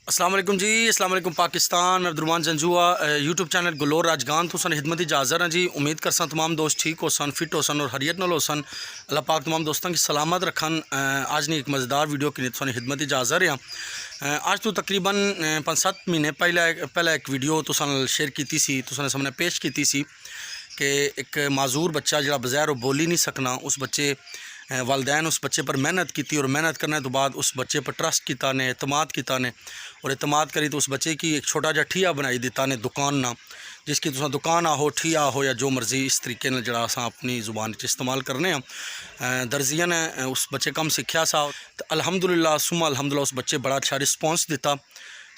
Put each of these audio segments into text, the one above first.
अस्सलाम वालेकुम जी। अस्सलाम वालेकुम पाकिस्तान। मैं अब्दुर्रहमान जंजुआ यूट्यूब चैनल गलोर राजगान तो सन खिदमत हाज़र हैं जी। उम्मीद करसा तमाम दोस्त ठीक हो सन, फिट हो सन और हरियत नाल हो सन। अल्लाह पाक तमाम दोस्तों की सलामत रखन। आज नहीं एक मज़ेदार वीडियो की सन खिदमत हाज़र हैं। आज तो तकरीबन 5-7 महीने पहले एक वीडियो तो सन शेयर की सी, तो सन सामने पेश की सी कि एक माजूर बच्चा जो बज़ैर बोल ही नहीं सकना, उस बच्चे वालदैन उस बच्चे पर मेहनत की और मेहनत करने तो बाद उस बच्चे पर ट्रस्ट किया ने, एतमाद किया ने और एतमाद करी तो उस बच्चे की एक छोटा जा ठिया बनाई दिता ने, दुकान ना, जिसकी तुसा दुकान आहो, ठिया हो या जो मर्जी इस तरीके ने जरा असा अपनी ज़ुबान इस्तेमाल करने। दर्जिया ने उस बच्चे कम सीखा सा तो अल्हम्दुलिल्लाह सुमा अल्हम्दुलिल्लाह उस बच्चे बड़ा अच्छा रिस्पॉन्स दिता।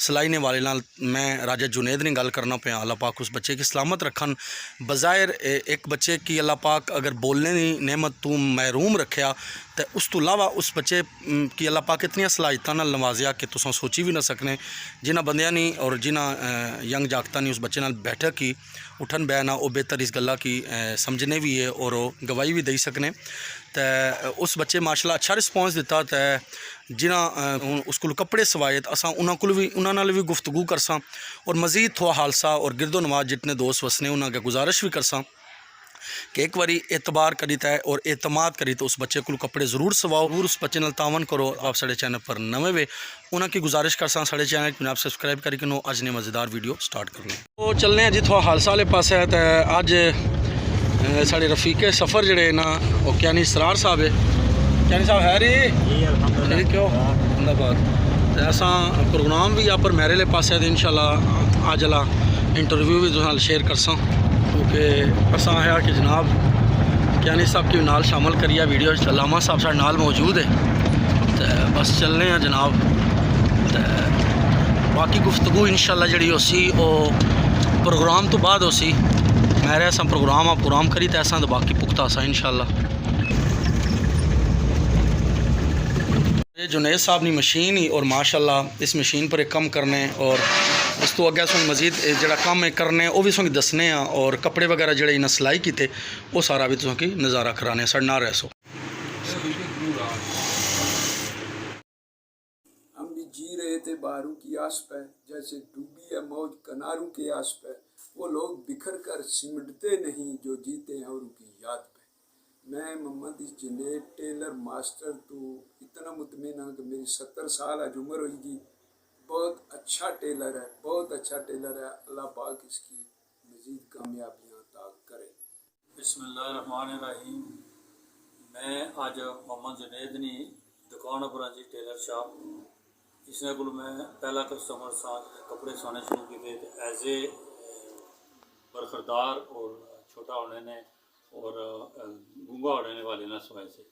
सिलाई वाले नाल मैं राजा जुनेद ने गल करना पाया। अल्लाह पाक उस बच्चे की सलामत रखन। बज़ाहिर एक बच्चे की अल्लाह पाक अगर बोलने की नेमत तू महरूम रखा तो उस तो इलावा उस बच्चे की अल्लाह पाक इतनी सलाहियतां नाल नवाजिया कि तुसां सोची भी ना सकने। जिन्हां बंदियां नहीं और जिन्हां यंग जागतां नहीं उस बच्चे नाल बैठक की उठन बहना वो बेहतर इस गल्ला की समझने भी है और गवाही भी दे सकने। तो उस बच्चे माशाल्लाह अच्छा रिस्पॉन्स दिता। तो जिन्हां उस को कपड़े सवाए तो असा उन्होंने भी गुफ्तगू करसा और मज़ीद थोड़ा हालसा और गिरदो नवाज जितने दोस्त वसने उन्होंने गुजारिश भी करसा कि एक बारी एतबार करीता है और एतमाद करी तो उस बच्चे को कपड़े ज़रूर सवाओ, ज़रूर उस बच्चे नाल तावन करो। आप साढ़े चैनल पर नवे वे उन्होंने की गुजारिश करसा साढ़े चैनल को आप सब्सक्राइब करके नो अज ने मज़ेदार वीडियो स्टार्ट करने तो चलने जी। थोड़ा हालसा वाले पास है तो अज साढ़े रफीके सफ़र जड़े ना वो क्यानी सरार साहब है। क्यानी साहब है री ठीक हो जिंदाबाद। असा प्रोग्राम भी यहाँ पर मेरे लिए पास है तो इंशाल्लाह अज ला इंटरव्यू भी तुहां शेयर करसा क्योंकि असा है कि जनाब क्यानी साहब की नाल शामिल करिए वीडियो। लामा साहब साढ़े नाल मौजूद है तो बस चलने हैं जनाब। तो बाकी गुफ्तगू इंशाल्लाह जड़ी होसी वो प्रोग्राम तो बाद होसी। मेरे ऐसा प्रोग्राम करी तो ऐसा तो बाकी पुख्ता सा इंशाल्लाह। ये जुनेद साहब की मशीन ही और माशाल्लाह इस मशीन पर एक कम करने और उस तो अगे सुन मजीद जड़ा काम है करने वो भी सुन दसने और कपड़े वगैरह जड़े इन्हें सिलाई किते वो सारा भी तुम की नज़ारा कराने सर ना रह सो। हम भी जी रहे थे बारू की आस पे, जैसे डूबी है मौज कनारू के आस पे। वो लोग बिखर कर सिमटते नहीं जो जीते हैं और उनकी याद पे। मैं मोहम्मद जुनेद टेलर मास्टर तो इतना मुतमिन हूँ कि मेरी 70 साल आज उम्र होगी। बहुत अच्छा टेलर है, बहुत अच्छा टेलर है। अल्लाह पाक इसकी मज़ीद कामयाबियाँ अता करे। बिस्मिल्लाहिर्रहमानिर्रहीम। मैं आज मोहम्मद जुनेद नी दुकान पर जी टेलर शॉप इसने को मैं पहला कस्टमर कपड़े साने शुरू किए एज ए बरखरदार और छोटा होने ने और गूंगा होने वाले ना सवाई से,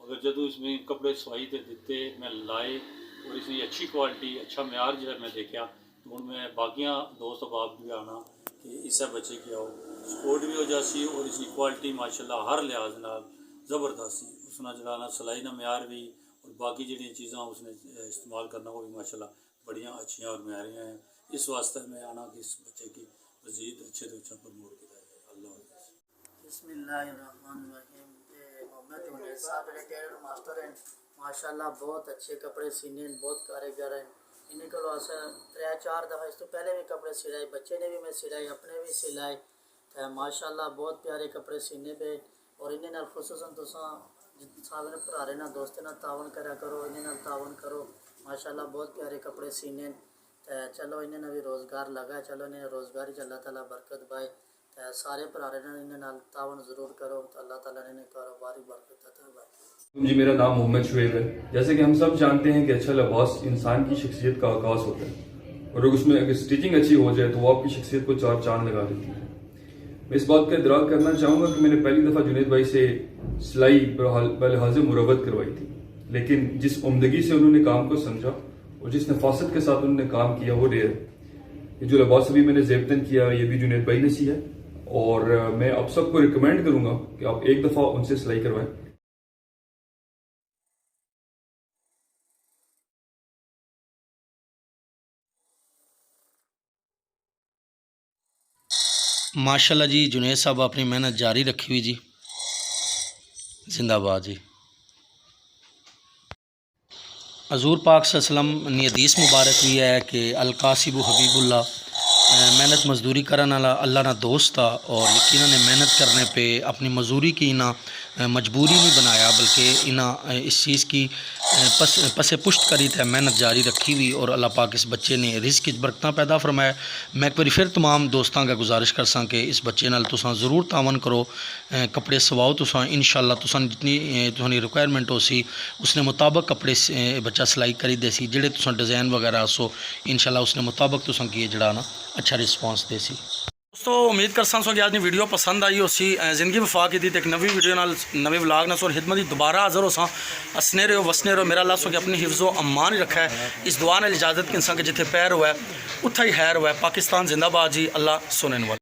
मगर जब इसमें कपड़े सवाई थे दिते मैं लाए और इसकी अच्छी क्वालिटी अच्छा म्यार जो है मैं देखा तो हूँ मैं बाकियां दोस्त बाप भी आना कि इससे बच्चे की आओ सपोर्ट भी हो जासी और इसकी क्वालिटी माशाल्लाह हर लिहाज नाल ज़बरदस्त सी। उसना जलाना सिलाई ना म्यार भी और बाकी जी चीज़ा उसने इस्तेमाल करना वो भी माशाल्लाह बढ़िया अच्छियाँ और म्यारियाँ हैं। इस वास्ते मैं आना कि इस बच्चे की मज़ीद अच्छे तो अच्छा प्रमोट किया जाए। अल्लाह बिस्मिल्लाहिर्रहमानिर्रहीम। मोहम्मद जुनेद साहब मेरे टेलर मास्टर हैं माशाल्लाह, बहुत अच्छे कपड़े सीने बहुत कारीगर हैं। इन्हीं को असा 3-4 दफ़ा इस तो पहले भी कपड़े सिलाई, बच्चे ने भी मैं सिलाई, अपने भी सिलाई तो माशाल्लाह बहुत प्यारे कपड़े सीने पे और इन्हें नाल खुसूसन तुसा सारे भरारे ना दोस्तें ना तावन करा करो, इन्हें नाल तावन करो। माशाल्लाह बहुत प्यारे कपड़े सीने तो चलो इन्हें भी रोज़गार लगा, चलो इन्हें रोज़गार ही अल्लाह ताला बरकत पाए। सारे भरारे इन्हें नाल तावन ज़रूर करो तो अल्लाह ताला इन्हें कारोबारी बरकत अता फरमाए। जी मेरा नाम मोहम्मद शुएब है। जैसे कि हम सब जानते हैं कि अच्छा लिबास इंसान की शख्सियत का आगाज़ होता है और उसमें अगर स्टिचिंग अच्छी हो जाए तो वो आपकी शख्सियत को 4 चांद लगा देती है। मैं इस बात का इदराक करना चाहूँगा कि मैंने पहली दफ़ा जुनेद भाई से सिलाई बलिहाज मुरवत करवाई थी, लेकिन जिस उम्दगी से उन्होंने काम को समझा और जिस नफासत के साथ उन्होंने काम किया वो रेयर है। ये जो लिबास अभी मैंने ज़ेबतन किया ये भी जुनेद भाई ने सिया है और मैं आप सबको रिकमेंड करूँगा कि आप एक दफ़ा उनसे सिलाई करवाएं। माशाल्लाह जी जुनेद साहब अपनी मेहनत जारी रखी हुई जी, जिंदाबाद जी। حضور پاک صلی اللہ علیہ وسلم نے حدیث مبارک بھی ہے کہ القاسب حبیب اللہ، محنت مزدوری کرنے والا اللہ نہ دوست تھا، اور یقیناً نے محنت کرنے پہ اپنی مزدوری کی نہ مجبوری نہیں بنایا، بلکہ انہیں اس چیز کی پس پشت کری تھے، محنت جاری رکھی ہوئی، اور اللہ پاک اس بچے نے رزق کی برکتاں پیدا فرمایا۔ میں ایک بار پھر تمام دوستاں کا گزارش کر ساں کہ اس بچے نال تساں ضرور تعاون کرو، کپڑے سواؤ تساں انشاءاللہ تساں جتنی تساں ریکوائرمنٹ ہو سی اس نے مطابق کپڑے بچہ سلائی کری دے سی، جڑے تساں ڈیزائن وغیرہ سو انشاءاللہ اس نے مطابق تساں کیے جڑا نا اچھا رسپانس دے سی۔ دوستو امید کرساں سو کہ آج ویڈیو پسند آئی ہو سی، زندگی وفا کی ایک نوی ویڈیو نال نوے ولاگ نال سو خدمت دی دوبارہ حاضر ہو ساں۔ ہسنے رہو وسنے رہو، میرا اللہ سو کہ اپنی حفظ و امان ہی رکھا ہے، اس دعا نال اجازت کہ انسان کے جتھے پیر ہوا ہے اتھا ہی خیر ہوا ہے۔ پاکستان زندہ باد جی، اللہ سنن والا۔